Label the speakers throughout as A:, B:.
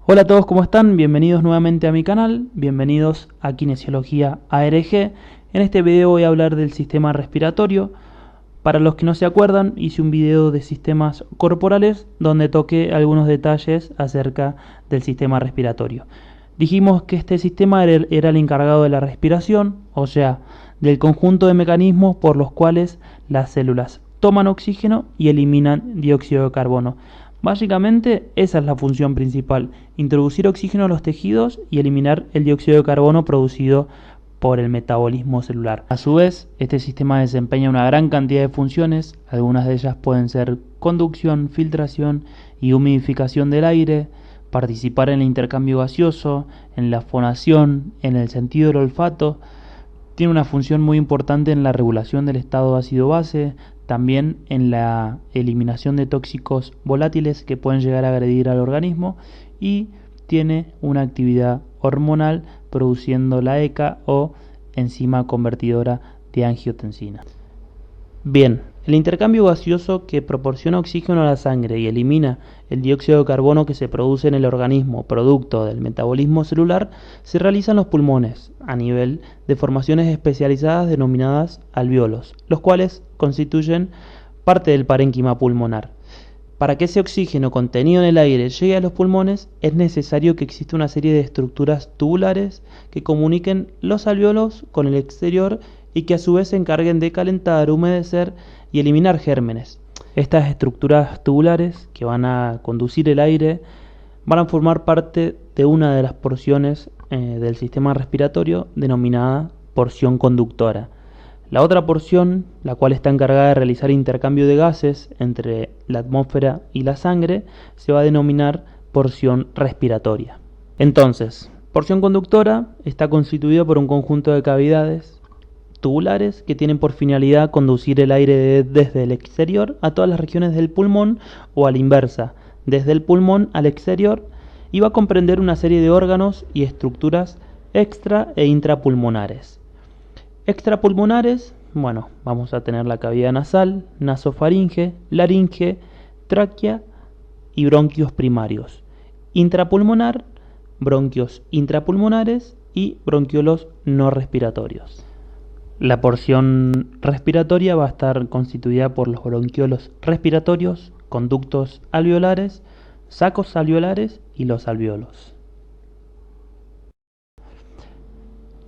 A: Hola a todos, ¿cómo están? Bienvenidos nuevamente a mi canal, bienvenidos a Kinesiología ARG. En este video voy a hablar del sistema respiratorio. Para los que no se acuerdan, hice un video de sistemas corporales donde toqué algunos detalles acerca del sistema respiratorio. Dijimos que este sistema era el encargado de la respiración, o sea, del conjunto de mecanismos por los cuales las células toman oxígeno y eliminan dióxido de carbono. Básicamente esa es la función principal, introducir oxígeno a los tejidos y eliminar el dióxido de carbono producido por el metabolismo celular. A su vez, este sistema desempeña una gran cantidad de funciones, algunas de ellas pueden ser conducción, filtración y humidificación del aire, participar en el intercambio gaseoso, en la fonación, en el sentido del olfato. Tiene una función muy importante en la regulación del estado ácido-base, también en la eliminación de tóxicos volátiles que pueden llegar a agredir al organismo, y tiene una actividad hormonal produciendo la ECA o enzima convertidora de angiotensina. Bien, el intercambio gaseoso que proporciona oxígeno a la sangre y elimina el dióxido de carbono que se produce en el organismo producto del metabolismo celular se realiza en los pulmones a nivel de formaciones especializadas denominadas alvéolos, los cuales constituyen parte del parénquima pulmonar. Para que ese oxígeno contenido en el aire llegue a los pulmones es necesario que exista una serie de estructuras tubulares que comuniquen los alvéolos con el exterior y que a su vez se encarguen de calentar, humedecer y eliminar gérmenes. Estas estructuras tubulares que van a conducir el aire van a formar parte de una de las porciones del sistema respiratorio denominada porción conductora. La otra porción, la cual está encargada de realizar intercambio de gases entre la atmósfera y la sangre, se va a denominar porción respiratoria. Entonces, porción conductora está constituida por un conjunto de cavidades tubulares que tienen por finalidad conducir el aire desde el exterior a todas las regiones del pulmón o a la inversa, desde el pulmón al exterior, y va a comprender una serie de órganos y estructuras extra e intrapulmonares. Extrapulmonares, bueno, vamos a tener la cavidad nasal, nasofaringe, laringe, tráquea y bronquios primarios. Intrapulmonar, bronquios intrapulmonares y bronquiolos no respiratorios. La porción respiratoria va a estar constituida por los bronquiolos respiratorios, conductos alveolares, sacos alveolares y los alvéolos.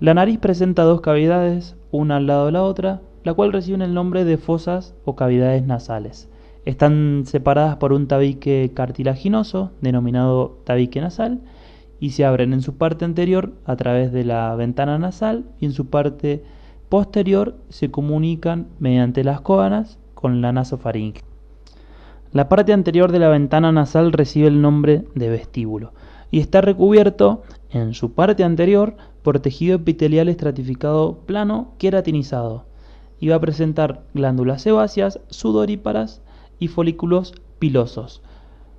A: La nariz presenta dos cavidades, una al lado de la otra, la cual reciben el nombre de fosas o cavidades nasales. Están separadas por un tabique cartilaginoso, denominado tabique nasal, y se abren en su parte anterior a través de la ventana nasal y en su parte posterior se comunican mediante las cóanas con la nasofaringe. La parte anterior de la ventana nasal recibe el nombre de vestíbulo y está recubierto en su parte anterior por tejido epitelial estratificado plano queratinizado, y va a presentar glándulas sebáceas, sudoríparas y folículos pilosos.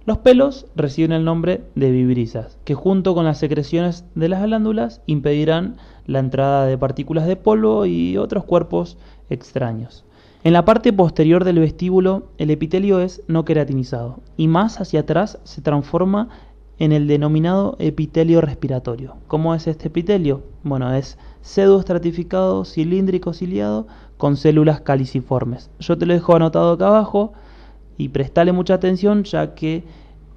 A: Los pelos reciben el nombre de vibrisas, que junto con las secreciones de las glándulas impedirán la entrada de partículas de polvo y otros cuerpos extraños. En la parte posterior del vestíbulo, el epitelio es no queratinizado y más hacia atrás se transforma en el denominado epitelio respiratorio. ¿Cómo es este epitelio? Bueno, es pseudoestratificado, cilíndrico ciliado, con células caliciformes. Yo te lo dejo anotado acá abajo y prestale mucha atención, ya que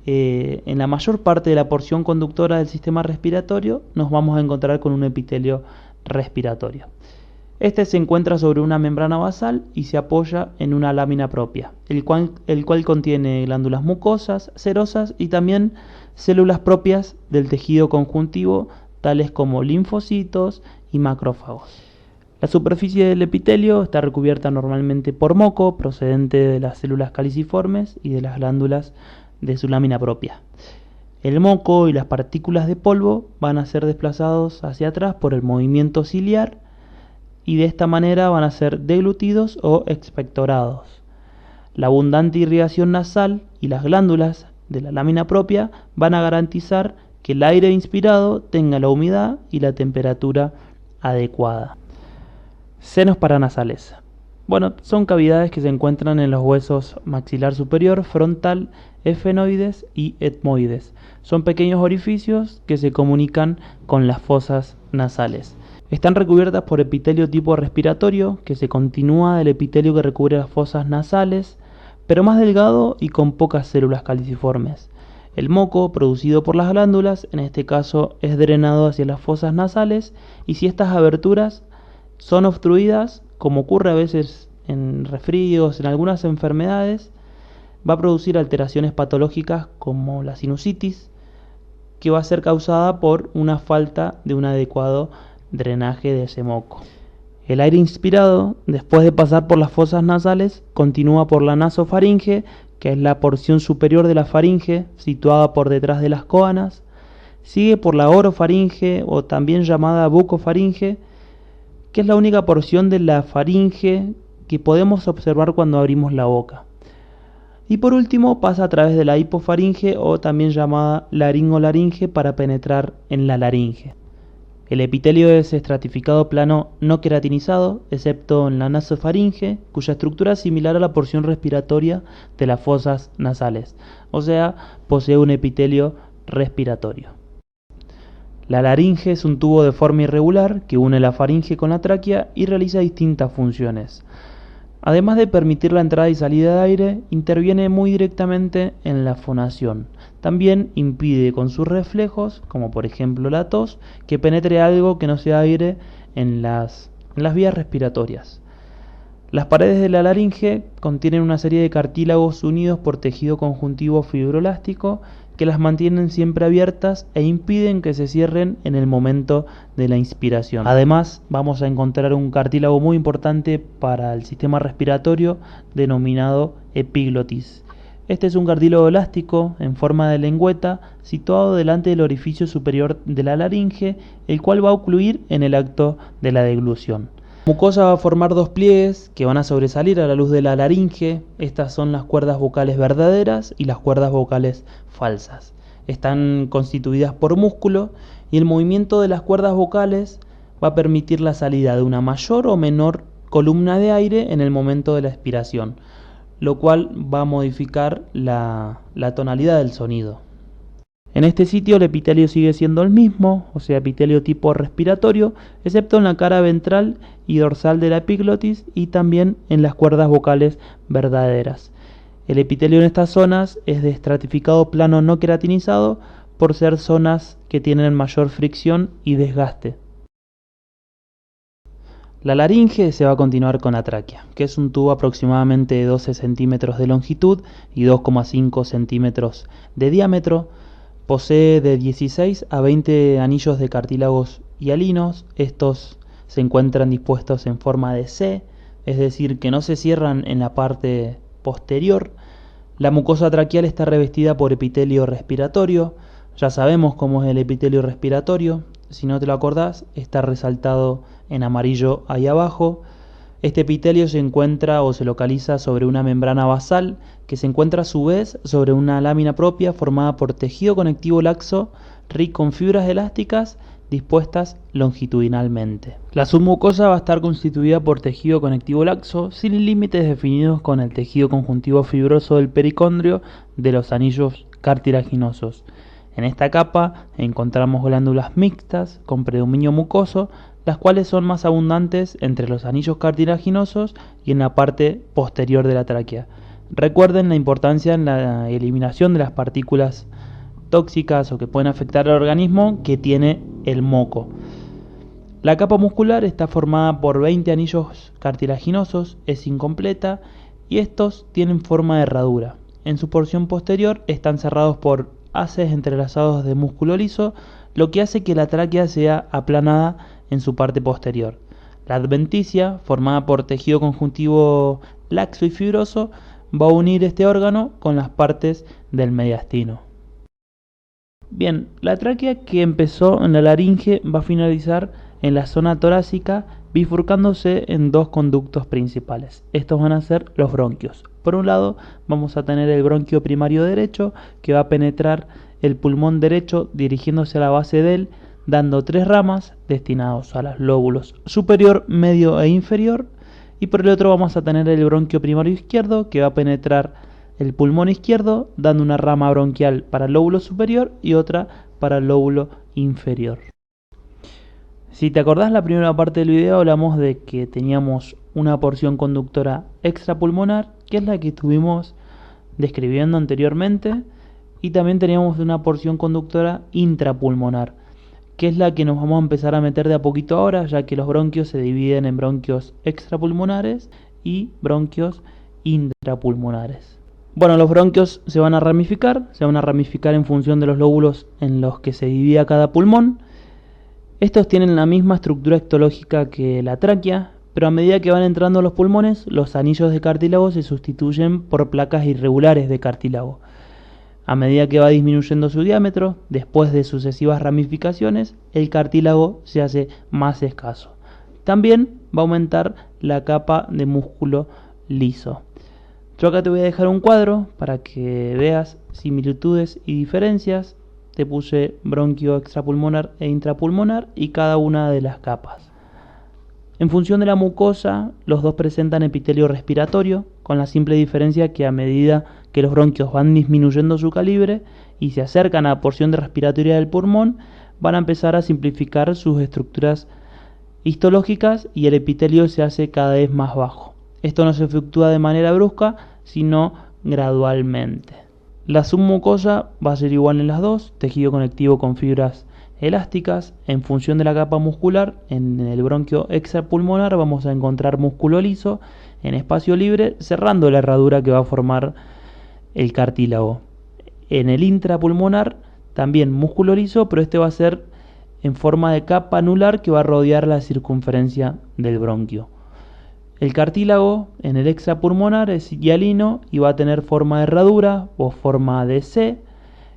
A: en la mayor parte de la porción conductora del sistema respiratorio nos vamos a encontrar con un epitelio respiratorio. Este se encuentra sobre una membrana basal y se apoya en una lámina propia, el cual contiene glándulas mucosas, serosas y también células propias del tejido conjuntivo, tales como linfocitos y macrófagos. La superficie del epitelio está recubierta normalmente por moco procedente de las células caliciformes y de las glándulas de su lámina propia. El moco y las partículas de polvo van a ser desplazados hacia atrás por el movimiento ciliar y de esta manera van a ser deglutidos o expectorados. La abundante irrigación nasal y las glándulas de la lámina propia van a garantizar que el aire inspirado tenga la humedad y la temperatura adecuada. Senos paranasales. Bueno, son cavidades que se encuentran en los huesos maxilar superior, frontal, efenoides y etmoides. Son pequeños orificios que se comunican con las fosas nasales. Están recubiertas por epitelio tipo respiratorio, que se continúa del epitelio que recubre las fosas nasales, pero más delgado y con pocas células caliciformes. El moco, producido por las glándulas, en este caso es drenado hacia las fosas nasales, y si estas aberturas son obstruidas, como ocurre a veces en resfríos, en algunas enfermedades, va a producir alteraciones patológicas como la sinusitis, que va a ser causada por una falta de un adecuado drenaje de ese moco. El aire inspirado, después de pasar por las fosas nasales, continúa por la nasofaringe, que es la porción superior de la faringe, situada por detrás de las coanas, sigue por la orofaringe, o también llamada bucofaringe, que es la única porción de la faringe que podemos observar cuando abrimos la boca. Y por último pasa a través de la hipofaringe, o también llamada laringolaringe, para penetrar en la laringe. El epitelio es estratificado plano no queratinizado, excepto en la nasofaringe, cuya estructura es similar a la porción respiratoria de las fosas nasales, o sea, posee un epitelio respiratorio. La laringe es un tubo de forma irregular que une la faringe con la tráquea y realiza distintas funciones. Además de permitir la entrada y salida de aire, interviene muy directamente en la fonación. También impide con sus reflejos, como por ejemplo la tos, que penetre algo que no sea aire en las vías respiratorias. Las paredes de la laringe contienen una serie de cartílagos unidos por tejido conjuntivo fibroelástico que las mantienen siempre abiertas e impiden que se cierren en el momento de la inspiración. Además, vamos a encontrar un cartílago muy importante para el sistema respiratorio denominado epiglotis. Este es un cartílago elástico en forma de lengüeta situado delante del orificio superior de la laringe, el cual va a ocluir en el acto de la deglución. La mucosa va a formar dos pliegues que van a sobresalir a la luz de la laringe. Estas son las cuerdas vocales verdaderas y las cuerdas vocales falsas. Están constituidas por músculo y el movimiento de las cuerdas vocales va a permitir la salida de una mayor o menor columna de aire en el momento de la expiración, lo cual va a modificar la tonalidad del sonido. En este sitio el epitelio sigue siendo el mismo, o sea, epitelio tipo respiratorio, excepto en la cara ventral y dorsal de la epiglotis y también en las cuerdas vocales verdaderas. El epitelio en estas zonas es de estratificado plano no queratinizado por ser zonas que tienen mayor fricción y desgaste. La laringe se va a continuar con la tráquea, que es un tubo aproximadamente de 12 centímetros de longitud y 2,5 centímetros de diámetro. Posee de 16 a 20 anillos de cartílagos hialinos. Estos se encuentran dispuestos en forma de C, es decir, que no se cierran en la parte posterior. La mucosa traqueal está revestida por epitelio respiratorio. Ya sabemos cómo es el epitelio respiratorio. Si no te lo acordás, está resaltado en amarillo ahí abajo. Este epitelio se encuentra o se localiza sobre una membrana basal que se encuentra a su vez sobre una lámina propia formada por tejido conectivo laxo rico en fibras elásticas dispuestas longitudinalmente. La submucosa va a estar constituida por tejido conectivo laxo sin límites definidos con el tejido conjuntivo fibroso del pericondrio de los anillos cartilaginosos. En esta capa encontramos glándulas mixtas con predominio mucoso, las cuales son más abundantes entre los anillos cartilaginosos y en la parte posterior de la tráquea. Recuerden la importancia en la eliminación de las partículas tóxicas o que pueden afectar al organismo que tiene el moco. La capa muscular está formada por 20 anillos cartilaginosos, es incompleta y estos tienen forma de herradura. En su porción posterior están cerrados por haces entrelazados de músculo liso, lo que hace que la tráquea sea aplanada en su parte posterior. La adventicia, formada por tejido conjuntivo laxo y fibroso, va a unir este órgano con las partes del mediastino. Bien, la tráquea que empezó en la laringe va a finalizar en la zona torácica, bifurcándose en dos conductos principales. Estos van a ser los bronquios. Por un lado vamos a tener el bronquio primario derecho, que va a penetrar el pulmón derecho dirigiéndose a la base de él, dando tres ramas destinados a los lóbulos superior, medio e inferior, y por el otro vamos a tener el bronquio primario izquierdo, que va a penetrar el pulmón izquierdo, dando una rama bronquial para el lóbulo superior y otra para el lóbulo inferior. Si te acordás, la primera parte del video hablamos de que teníamos una porción conductora extrapulmonar, que es la que estuvimos describiendo anteriormente, y también teníamos una porción conductora intrapulmonar, que es la que nos vamos a empezar a meter de a poquito ahora, ya que los bronquios se dividen en bronquios extrapulmonares y bronquios intrapulmonares. Bueno, los bronquios se van a ramificar en función de los lóbulos en los que se divida cada pulmón. Estos tienen la misma estructura histológica que la tráquea, pero a medida que van entrando a los pulmones, los anillos de cartílago se sustituyen por placas irregulares de cartílago. A medida que va disminuyendo su diámetro, después de sucesivas ramificaciones, el cartílago se hace más escaso. También va a aumentar la capa de músculo liso. Yo acá te voy a dejar un cuadro para que veas similitudes y diferencias. Te puse bronquio extrapulmonar e intrapulmonar y cada una de las capas. En función de la mucosa, los dos presentan epitelio respiratorio, con la simple diferencia que a medida que los bronquios van disminuyendo su calibre y se acercan a la porción de respiratoria del pulmón, van a empezar a simplificar sus estructuras histológicas y el epitelio se hace cada vez más bajo. Esto no se efectúa de manera brusca, sino gradualmente. La submucosa va a ser igual en las dos, tejido conectivo con fibras elásticas. En función de la capa muscular, en el bronquio extrapulmonar vamos a encontrar músculo liso en espacio libre, cerrando la herradura que va a formar el cartílago. En el intrapulmonar también músculo liso, pero este va a ser en forma de capa anular que va a rodear la circunferencia del bronquio. El cartílago en el extrapulmonar es hialino y va a tener forma de herradura o forma de C,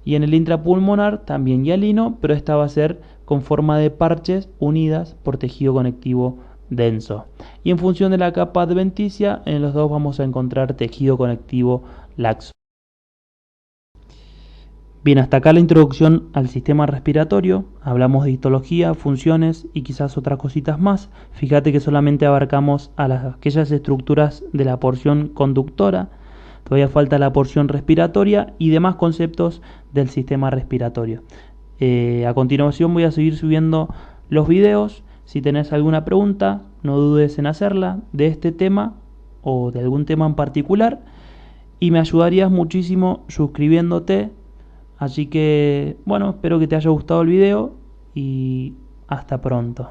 A: y en el intrapulmonar también hialino, pero esta va a ser con forma de parches unidas por tejido conectivo denso. Y en función de la capa adventicia, en los dos vamos a encontrar tejido conectivo laxo. Bien, hasta acá la introducción al sistema respiratorio. Hablamos de histología, funciones y quizás otras cositas más. Fíjate que solamente abarcamos a aquellas estructuras de la porción conductora. Todavía falta la porción respiratoria y demás conceptos del sistema respiratorio. A continuación voy a seguir subiendo los videos. Si tenés alguna pregunta, no dudes en hacerla de este tema o de algún tema en particular. Y me ayudarías muchísimo suscribiéndote. Así que, bueno, espero que te haya gustado el video y hasta pronto.